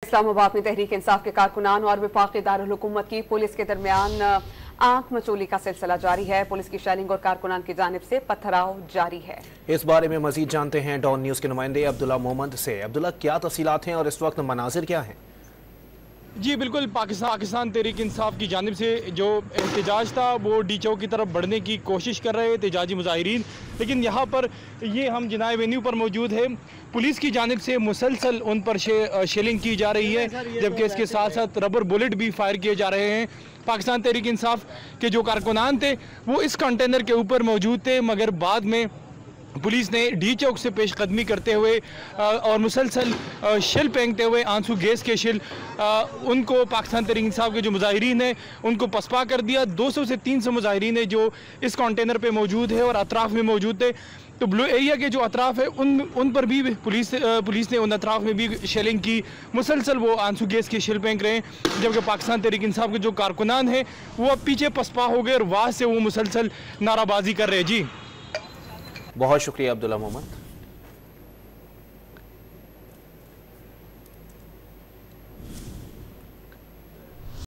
इस्लामाबाद में तहरीक इंसाफ के कारकुनान और वफाकी दारुल हुकूमत की पुलिस के दरमियान आंख मचोली का सिलसिला जारी है। पुलिस की शेलिंग और कारकुनान की जानिब से पथराव जारी है। इस बारे में मजीद जानते हैं डॉन न्यूज के नुमाइंदे अब्दुल्ला मोहम्मद से। अब्दुल्ला, क्या तफसीलात हैं और इस वक्त मनाजिर क्या हैं? जी बिल्कुल, पाकिस्तान तहरीक इंसाफ की जानिब से जो एहतजाज था वो डी चौक की तरफ बढ़ने की कोशिश कर रहे एहतजाजी मुजाहिरीन, लेकिन यहाँ पर ये हम जिनाह एवेन्यू पर मौजूद है। पुलिस की जानिब से मुसलसल उन पर शेलिंग की जा रही है, जबकि इसके साथ साथ रबर बुलेट भी फायर किए जा रहे हैं। पाकिस्तान तहरीक इंसाफ के जो कारकुनान थे वो इस कंटेनर के ऊपर मौजूद थे, मगर बाद में पुलिस ने डी चौक से पेशकदमी करते हुए और मुसलसल शिल फेंकते हुए आंसू गैस के शिल उनको पाकिस्तान तहरीक इंसाफ के जो मुजाहिरीन हैं उनको पसपा कर दिया। 200 से 300 मुजाहिरीन है जो इस कंटेनर पे मौजूद है और अतराफ़ में मौजूद थे। तो ब्लू एरिया के जो अतराफ़ है उन पर भी पुलिस ने उन अतराफ़ में भी शेलिंग की। मुसलसल वो आंसू गैस के शिल फेंक रहे हैं, जबकि पाकिस्तान तहरीक इंसाफ के जो कारकुनान हैं वो अब पीछे पसपा हो गए और वहाँ से वो मुसलसल नाराबाजी कर रहे हैं। जी बहुत शुक्रिया अब्दुल्ला मोहम्मद।